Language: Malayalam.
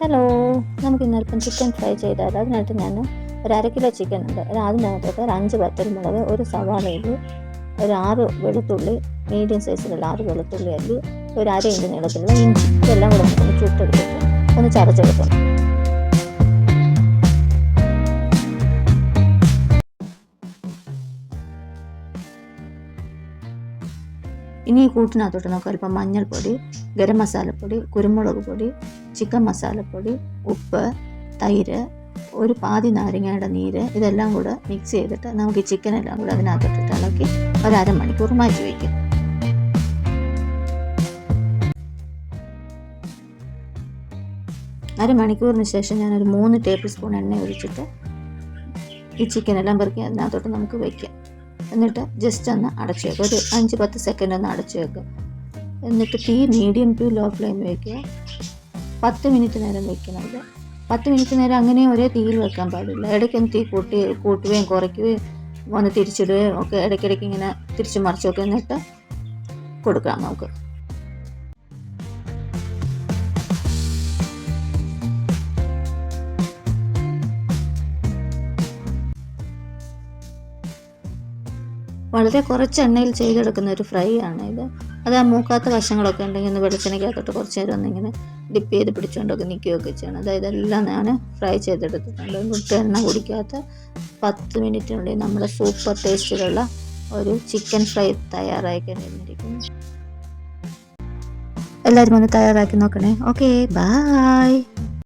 ഹലോ, നമുക്ക് ഇന്നൽപ്പം ചിക്കൻ ഫ്രൈ ചെയ്താൽ അതിനായിട്ട് ഞാൻ ഒരു 1/2 കിലോ ചിക്കൻ ഉണ്ട്. അതിനകത്തോട്ട് ഒരു 5 വറ്റൽമുളക്, ഒരു സവാളയിൽ ഒരു 6 വെളുത്തുള്ളി, മീഡിയം സൈസിലുള്ള 6 വെളുത്തുള്ളി അല്ലി, ഒരു 1/2 ഇഞ്ച് നീളത്തിലുള്ള ഇഞ്ചി, ഇതെല്ലാം കൂടെ നമുക്കൊന്ന് ചുട്ടെടുത്തിട്ട് ഒന്ന് ചതച്ചെടുക്കണം. ഇനി ഈ കൂട്ടിനകത്തോട്ട് നമുക്ക് അല്പം മഞ്ഞൾപ്പൊടി, ഗരം മസാലപ്പൊടി, കുരുമുളക് പൊടി, ചിക്കൻ മസാലപ്പൊടി, ഉപ്പ്, തൈര്, ഒരു പാതി നാരങ്ങയുടെ നീര്, ഇതെല്ലാം കൂടെ മിക്സ് ചെയ്തിട്ട് നമുക്ക് ഈ ചിക്കനെല്ലാം കൂടെ അതിനകത്തോട്ടിട്ട് ഇളക്കി ഒരു 1/2 മണിക്കൂർ മാറ്റി വയ്ക്കും. അരമണിക്കൂറിന് ശേഷം ഞാനൊരു 3 ടേബിൾ സ്പൂൺ എണ്ണ ഒഴിച്ചിട്ട് ഈ ചിക്കനെല്ലാം പെറുക്കി അതിനകത്തോട്ട് നമുക്ക് വയ്ക്കാം. എന്നിട്ട് ജസ്റ്റ് ഒന്ന് അടച്ചു വെക്കുക, ഒരു 5-10 സെക്കൻഡ് ഒന്ന് അടച്ചു വെക്കുക. എന്നിട്ട് തീ മീഡിയം ടു ലോ ഫ്ലെയിം വയ്ക്കുക. 10 മിനിറ്റ് നേരം വയ്ക്കണം. ഇത് 10 മിനിറ്റ് നേരം അങ്ങനെ ഒരേ തീയിൽ വെക്കാൻ പാടില്ല. ഇടയ്ക്കൊന്ന് തീ കൂട്ടുകയും കുറയ്ക്കുകയും ഒന്ന് തിരിച്ചിടുകയും ഒക്കെ ഇടയ്ക്കിടയ്ക്ക് ഇങ്ങനെ തിരിച്ചു മറിച്ചൊക്കെ എന്നിട്ട് കൊടുക്കാം നമുക്ക്. വളരെ കുറച്ച് എണ്ണയിൽ ചെയ്തെടുക്കുന്ന ഒരു ഫ്രൈ ആണ് ഇത്. അത് ആ മൂക്കാത്ത വശങ്ങളൊക്കെ ഉണ്ടെങ്കിൽ ഒന്ന് വെളിച്ചെണ്ണയ്ക്കകത്തോട്ട് കുറച്ച് നേരം ഒന്നിങ്ങനെ ഡിപ്പ് ചെയ്ത് പിടിച്ചുകൊണ്ടൊക്കെ നിൽക്കുകയൊക്കെ ചെയ്യണം. അതായത് എല്ലാം ഞാൻ ഫ്രൈ ചെയ്തെടുത്തിട്ടുണ്ട്. ഒട്ടും എണ്ണ കുടിക്കാത്ത 10 മിനിറ്റിനുള്ളിൽ നമ്മുടെ സൂപ്പർ ടേസ്റ്റിലുള്ള ഒരു ചിക്കൻ ഫ്രൈ തയ്യാറായി കഴിഞ്ഞിരിക്കുന്നു. എല്ലാവരും ഒന്ന് തയ്യാറാക്കി നോക്കണേ. Okay, by.